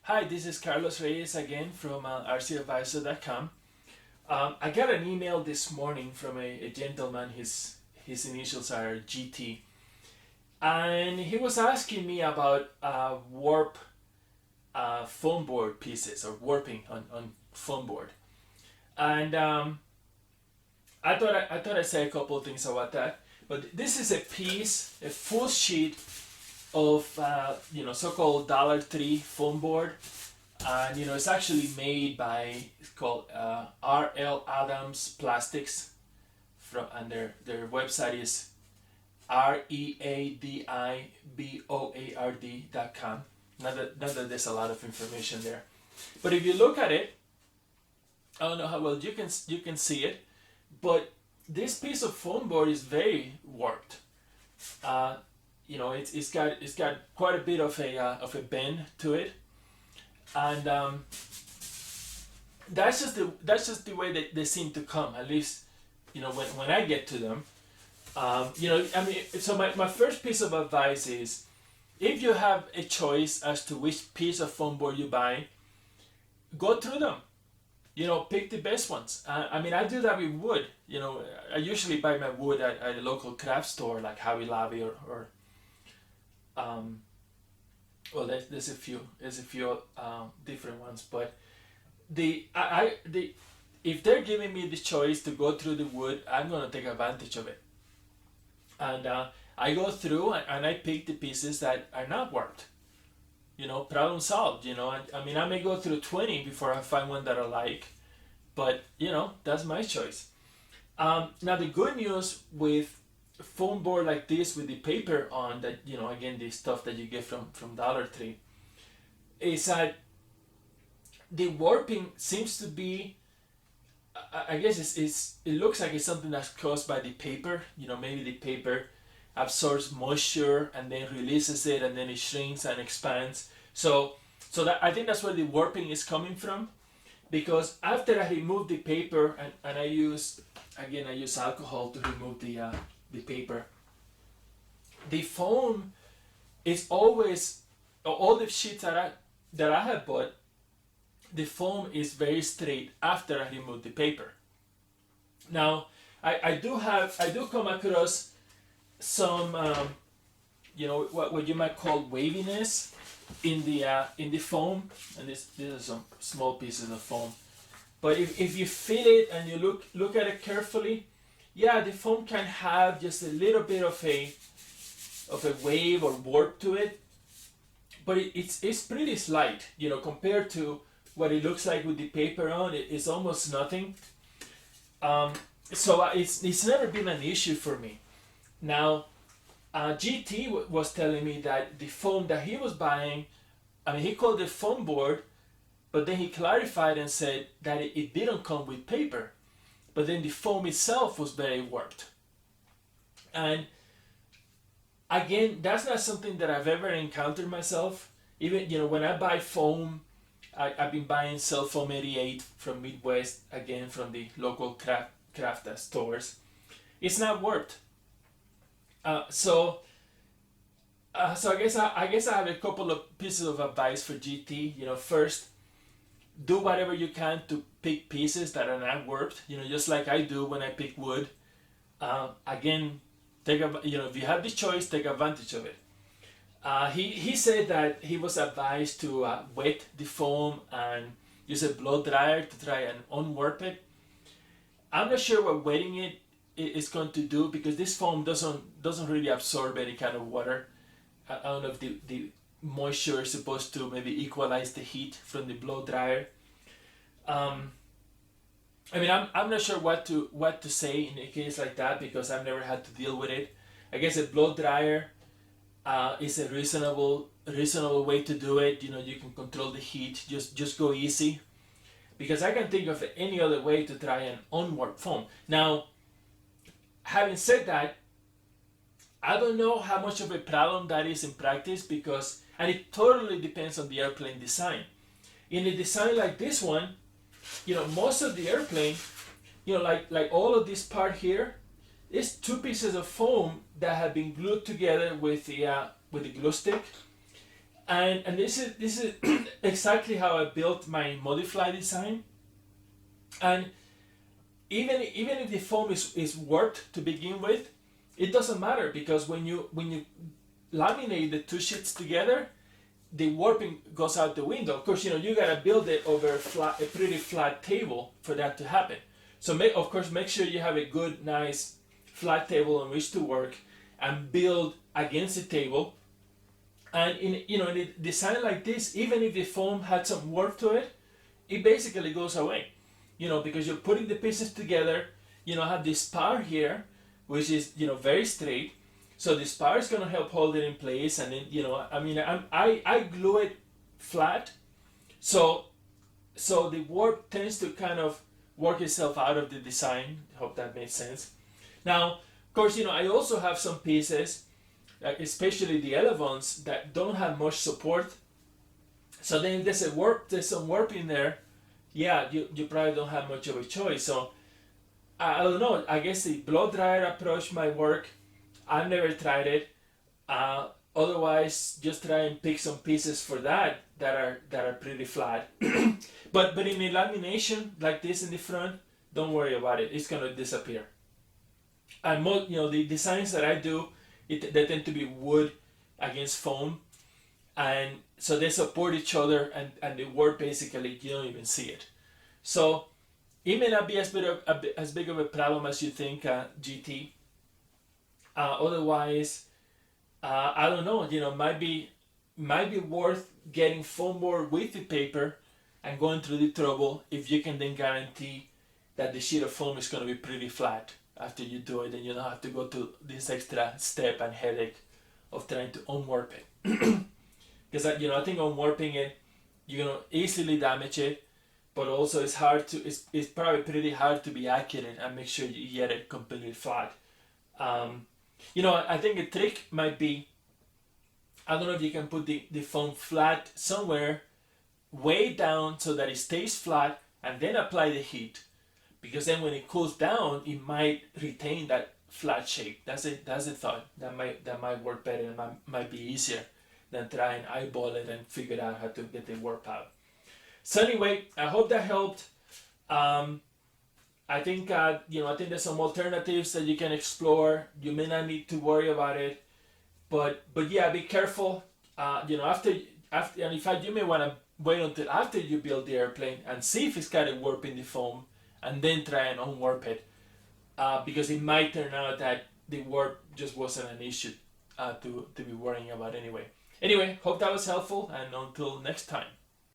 Hi, this is Carlos Reyes again from rcadvisor.com. I got an email this morning from a gentleman. His initials are GT, and he was asking me about warp foam board pieces or warping on foam board. And I thought I'd say a couple of things about that. But this is a piece, a full sheet of so-called $3 foam board, and it's actually made by, it's called R.L. Adams Plastics, and their website is readiboard.com. Not that there's a lot of information there, but if you look at it, I don't know how well you can see it, but this piece of foam board is very warped. Uh, it's got quite a bit of a bend to it, and that's just the way that they seem to come. At least, when I get to them. I mean, so my first piece of advice is, if you have a choice as to which piece of foam board you buy, go through them. Pick the best ones. I mean, I do that with wood. I usually buy my wood at a local craft store like Hobby Lobby or um, well, there's a few different ones, but the if they're giving me the choice to go through the wood, I'm gonna take advantage of it, and I go through and I pick the pieces that are not warped. Problem solved. I mean, I may go through 20 before I find one that I like, but that's my choice. Now the good news with foam board like this with the paper on, that again, the stuff that you get from Dollar Tree, is that the warping seems to be, I guess it looks like it's something that's caused by the paper. Maybe the paper absorbs moisture and then releases it, and then it shrinks and expands. So that, I think that's where the warping is coming from, because after I remove the paper, and I use alcohol to remove the paper, the foam is always, all the sheets that I have bought, the foam is very straight after I remove the paper. Now I do come across some what you might call waviness in the foam, and these are some small pieces of foam. But if you feel it and you look at it carefully, yeah, the foam can have just a little bit of a wave or warp to it, but it's pretty slight, compared to what it looks like with the paper on. It's almost nothing. So it's never been an issue for me. Now, GT was telling me that the foam that he was buying, I mean, he called it foam board, but then he clarified and said that it didn't come with paper, but then the foam itself was very warped. And again, that's not something that I've ever encountered myself. Even when I buy foam, I've been buying Cell Foam 88 from Midwest, again from the local craft stores. It's not warped. So I guess I have a couple of pieces of advice for GT. First, do whatever you can to pick pieces that are not warped. Just like I do when I pick wood. Again, if you have the choice, take advantage of it. He said that he was advised to wet the foam and use a blow dryer to try and unwarp it. I'm not sure what wetting it is going to do, because this foam doesn't really absorb any kind of water. I don't know if the moisture is supposed to maybe equalize the heat from the blow dryer. I mean, I'm not sure what to say in a case like that, because I've never had to deal with it. I guess a blow dryer is a reasonable way to do it. You can control the heat. Just go easy, because I can think of any other way to try and unwarp foam. Now, having said that, I don't know how much of a problem that is in practice, and it totally depends on the airplane design. In a design like this one, most of the airplane, like all of this part here, is two pieces of foam that have been glued together with the glue stick, And this is exactly how I built my modifly design. And even if the foam is warped to begin with, it doesn't matter, because when you laminate the two sheets together, the warping goes out the window. Of course, you gotta build it over a pretty flat table for that to happen. So make sure you have a good, nice flat table on which to work, and build against the table. And in a design like this, even if the foam had some warp to it, it basically goes away. Because you're putting the pieces together. Have this spar here, which is very straight. So the spar is gonna help hold it in place, and then I glue it flat, so the warp tends to kind of work itself out of the design. Hope that makes sense. Now, of course, I also have some pieces, like especially the elevons, that don't have much support. So then if there's some warp in there, yeah, you probably don't have much of a choice. So I don't know. I guess the blow dryer approach might work. I've never tried it. Otherwise, just try and pick some pieces for that are pretty flat. But in a lamination like this in the front, don't worry about it. It's gonna disappear. And the designs that I do, they tend to be wood against foam, and so they support each other, and the work basically you don't even see it. So it may not be as big of a problem as you think, GT. Otherwise, I don't know. Might be worth getting foam board with the paper and going through the trouble if you can then guarantee that the sheet of foam is going to be pretty flat after you do it, and you don't have to go to this extra step and headache of trying to unwarp it. Because I think unwarping it, you're gonna easily damage it, but also it's probably pretty hard to be accurate and make sure you get it completely flat. I think a trick might be, I don't know if you can put the foam flat somewhere way down so that it stays flat, and then apply the heat, because then when it cools down, it might retain that flat shape. That's a thought. That might work better, and might be easier than try and eyeball it and figure out how to get the warp out. So anyway, I hope that helped. I think there's some alternatives that you can explore. You may not need to worry about it, but yeah, be careful. After and in fact, you may want to wait until after you build the airplane and see if it's got a warp in the foam, and then try and unwarp it, because it might turn out that the warp just wasn't an issue to be worrying about anyway. Anyway, hope that was helpful, and until next time.